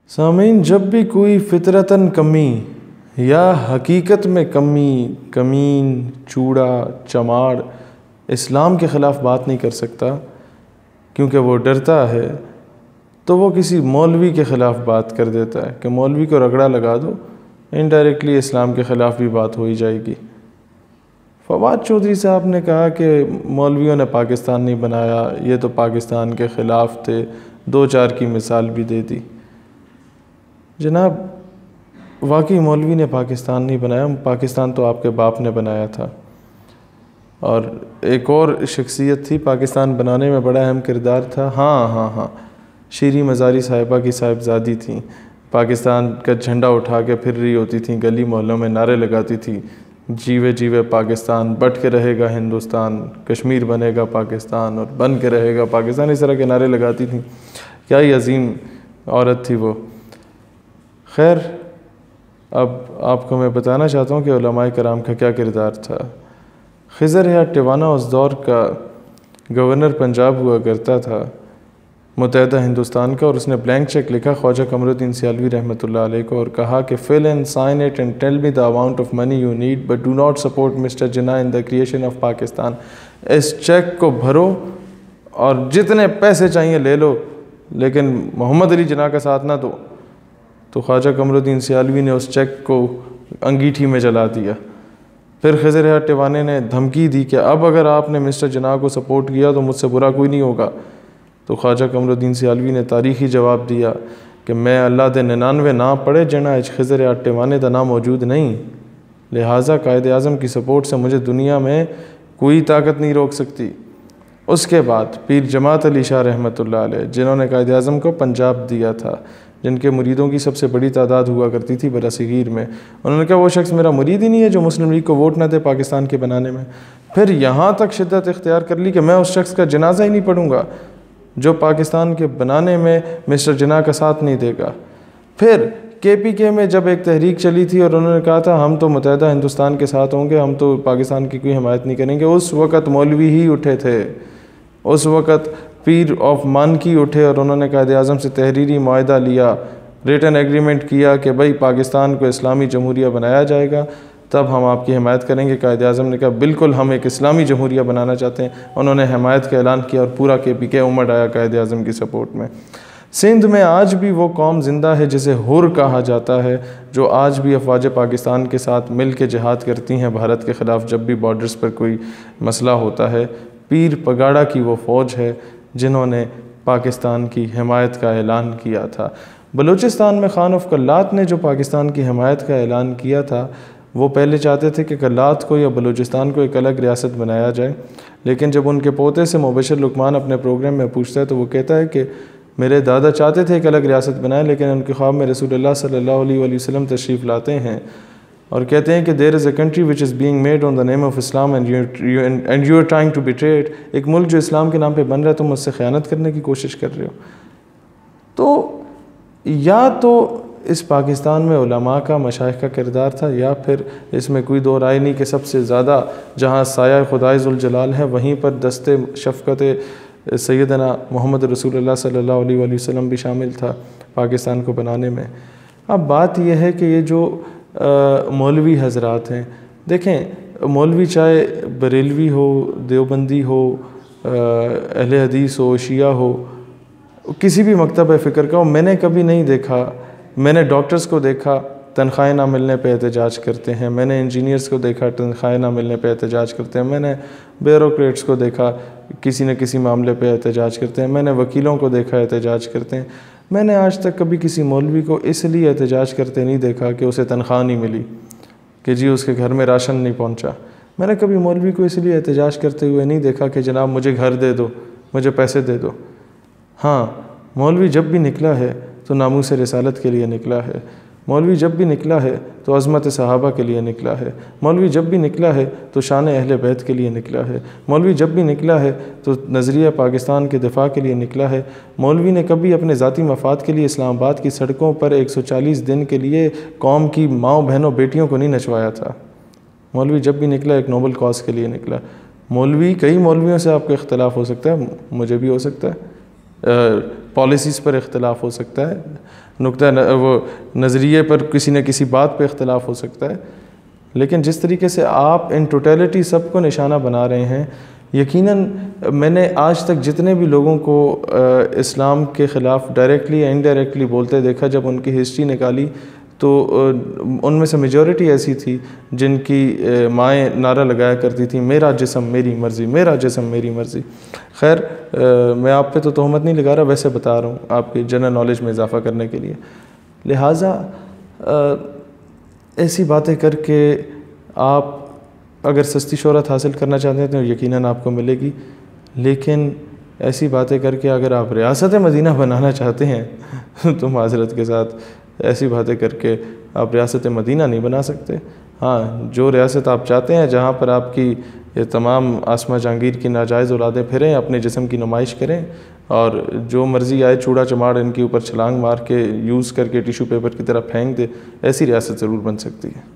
سامعین، جب بھی کوئی فطرتاً کمی یا حقیقت میں کمی، کمین، چوڑا، چماڑ اسلام کے خلاف بات نہیں کر سکتا کیونکہ وہ ڈرتا ہے، تو وہ کسی مولوی کے خلاف بات کر دیتا ہے کہ مولوی کو رگڑا لگا دو، انڈائریکٹلی اسلام کے خلاف بھی بات ہو ہی جائے گی۔ فواد چودھری صاحب نے کہا کہ مولویوں نے پاکستان نہیں بنایا، یہ تو پاکستان کے خلاف تھے، 2-4 کی مثال بھی دے دی۔ جناب، واقعی مولوی نے پاکستان نہیں بنایا، پاکستان تو آپ کے باپ نے بنایا تھا۔ اور ایک اور شخصیت تھی پاکستان بنانے میں، بڑا اہم کردار تھا، ہاں شیریں مزاری صاحبہ کی صاحبزادی تھیں، پاکستان کا جھنڈا اٹھا کے پھر رہی ہوتی تھیں، گلی محلوں میں نعرے لگاتی تھیں، جیوے جیوے پاکستان، بٹ کے رہے گا ہندوستان، کشمیر بنے گا پاکستان اور بن کے رہے گا پاکستان، اس طرح کے نعرے لگاتی تھیں۔ کیا ہی عظیم عورت تھی وہ۔ خیر، اب آپ کو میں بتانا چاہتا ہوں کہ علماء کرام کا کیا کردار تھا۔ خضر یا ٹیوانا اس دور کا گورنر پنجاب ہوا کرتا تھا، متحدہ ہندوستان کا، اور اس نے بلینک چیک لکھا خواجہ قمر الدین سیالوی رحمۃ اللہ علیہ کو اور کہا کہ fill and sign it and tell me the amount of money you need but do not support Mr. Jinnah in the creation of Pakistan۔ اس چیک کو بھرو اور جتنے پیسے چاہیے لے لو، لیکن محمد علی جناح کا ساتھ نہ دو۔ تو خواجہ قمر الدین سیالوی نے اس چیک کو انگیٹھی میں جلا دیا۔ پھر خضر یا ٹیوانے نے دھمکی دی کہ اب اگر آپ نے مسٹر جناح کو سپورٹ کیا تو مجھ سے برا کوئی نہیں ہوگا۔ تو خواجہ قمر الدین سیالوی نے تاریخی جواب دیا کہ میں اللہ دے 99 نہ پڑھے جنا خضر یا ٹیوانے دا نام موجود نہیں، لہٰذا قائد اعظم کی سپورٹ سے مجھے دنیا میں کوئی طاقت نہیں روک سکتی۔ اس کے بعد پیر جماعت علی شاہ رحمۃ اللہ علیہ، جنہوں نے قائد اعظم کو پنجاب دیا تھا، جن کے مریدوں کی سب سے بڑی تعداد ہوا کرتی تھی برصغیر میں، انہوں نے کہا وہ شخص میرا مرید ہی نہیں ہے جو مسلم لیگ کو ووٹ نہ دے پاکستان کے بنانے میں۔ پھر یہاں تک شدت اختیار کر لی کہ میں اس شخص کا جنازہ ہی نہیں پڑھوں گا جو پاکستان کے بنانے میں مسٹر جناح کا ساتھ نہیں دے گا۔ پھر KPK میں جب ایک تحریک چلی تھی اور انہوں نے کہا تھا ہم تو متحدہ ہندوستان کے ساتھ ہوں گے، ہم تو پاکستان کی کوئی حمایت نہیں کریں گے، اس وقت مولوی ہی اٹھے تھے، اس وقت پیر آف مانکی اٹھے اور انہوں نے قائد اعظم سے تحریری معاہدہ لیا، ریٹن ایگریمنٹ کیا کہ بھائی پاکستان کو اسلامی جمہوریہ بنایا جائے گا، تب ہم آپ کی حمایت کریں گے۔ قائد اعظم نے کہا بالکل ہم ایک اسلامی جمہوریہ بنانا چاہتے ہیں، انہوں نے حمایت کا اعلان کیا اور پورا KPK امڑ آیا قائد اعظم کی سپورٹ میں۔ سندھ میں آج بھی وہ قوم زندہ ہے جسے حر کہا جاتا ہے، جو آج بھی افواج پاکستان کے ساتھ مل کے جہاد کرتی ہیں بھارت کے خلاف جب بھی بارڈرز پر کوئی مسئلہ ہوتا ہے۔ پیر پگاڑا کی وہ فوج ہے جنہوں نے پاکستان کی حمایت کا اعلان کیا تھا۔ بلوچستان میں خان آف کلات نے جو پاکستان کی حمایت کا اعلان کیا تھا، وہ پہلے چاہتے تھے کہ کلات کو یا بلوچستان کو ایک الگ ریاست بنایا جائے، لیکن جب ان کے پوتے سے مبشر لقمان اپنے پروگرام میں پوچھتا ہے تو وہ کہتا ہے کہ میرے دادا چاہتے تھے ایک الگ ریاست بنائیں، لیکن ان کے خواب میں رسول اللہ صلی اللہ علیہ وآلہ وسلم تشریف لاتے ہیں اور کہتے ہیں کہ there is a country which is being made on the name of Islam and you are trying to betray it۔ ایک ملک جو اسلام کے نام پہ بن رہا ہے تم اس سے خیانت کرنے کی کوشش کر رہے ہو۔ تو یا تو اس پاکستان میں علماء کا، مشائخ کا کردار تھا، یا پھر اس میں کوئی دو رائے نہیں کہ سب سے زیادہ جہاں سایہ خدائے ذوالجلال ہے وہیں پر دست شفقت سیدنا محمد رسول اللہ صلی اللہ علیہ وآلہ وسلم بھی شامل تھا پاکستان کو بنانے میں۔ اب بات یہ ہے کہ یہ جو مولوی حضرات ہیں، دیکھیں مولوی چاہے بریلوی ہو، دیوبندی ہو، اہل حدیث ہو، شیعہ ہو، کسی بھی مکتب فکر کا ہو، میں نے کبھی نہیں دیکھا، میں نے ڈاکٹرز کو دیکھا تنخواہیں نہ ملنے پہ احتجاج کرتے ہیں، میں نے انجینئرز کو دیکھا تنخواہیں نہ ملنے پہ احتجاج کرتے ہیں، میں نے بیوروکریٹس کو دیکھا کسی نہ کسی معاملے پہ احتجاج کرتے ہیں، میں نے وکیلوں کو دیکھا احتجاج کرتے ہیں۔ میں نے آج تک کبھی کسی مولوی کو اس لیے احتجاج کرتے نہیں دیکھا کہ اسے تنخواہ نہیں ملی، کہ جی اس کے گھر میں راشن نہیں پہنچا۔ میں نے کبھی مولوی کو اس لیے احتجاج کرتے ہوئے نہیں دیکھا کہ جناب مجھے گھر دے دو، مجھے پیسے دے دو۔ ہاں، مولوی جب بھی نکلا ہے تو ناموس رسالت کے لیے نکلا ہے، مولوی جب بھی نکلا ہے تو عظمت صحابہ کے لیے نکلا ہے، مولوی جب بھی نکلا ہے تو شان اہل بیت کے لیے نکلا ہے، مولوی جب بھی نکلا ہے تو نظریہ پاکستان کے دفاع کے لیے نکلا ہے۔ مولوی نے کبھی اپنے ذاتی مفاد کے لیے اسلام آباد کی سڑکوں پر 140 دن کے لیے قوم کی ماؤں بہنوں بیٹیوں کو نہیں نچوایا تھا۔ مولوی جب بھی نکلا ایک نوبل کاز کے لیے نکلا۔ مولوی، کئی مولویوں سے آپ کو اختلاف ہو سکتا ہے، مجھے بھی ہو سکتا ہے، پالیسیز پر اختلاف ہو سکتا ہے، وہ نظریے پر کسی نہ کسی بات پہ اختلاف ہو سکتا ہے، لیکن جس طریقے سے آپ ان ٹوٹیلٹی سب کو نشانہ بنا رہے ہیں، یقیناً میں نے آج تک جتنے بھی لوگوں کو اسلام کے خلاف ڈائریکٹلی یا انڈائریکٹلی بولتے دیکھا، جب ان کی ہسٹری نکالی تو ان میں سے میجورٹی ایسی تھی جن کی مائیں نعرہ لگایا کرتی تھیں میرا جسم میری مرضی، میرا جسم میری مرضی۔ خیر میں آپ پہ تو تہمت نہیں لگا رہا، ویسے بتا رہا ہوں آپ کی جنرل نالج میں اضافہ کرنے کے لیے۔ لہٰذا ایسی باتیں کر کے آپ اگر سستی شہرت حاصل کرنا چاہتے ہیں تو یقیناً آپ کو ملے گی، لیکن ایسی باتیں کر کے اگر آپ ریاست مدینہ بنانا چاہتے ہیں تو معذرت کے ساتھ ایسی باتیں کر کے آپ ریاست مدینہ نہیں بنا سکتے۔ ہاں، جو ریاست آپ چاہتے ہیں جہاں پر آپ کی یہ تمام آسمہ جہانگیر کی ناجائز اولادیں پھریں، اپنے جسم کی نمائش کریں اور جو مرضی آئے چوڑا چماڑ ان کے اوپر چھلانگ مار کے یوز کر کے ٹیشو پیپر کی طرح پھینک دے، ایسی ریاست ضرور بن سکتی ہے۔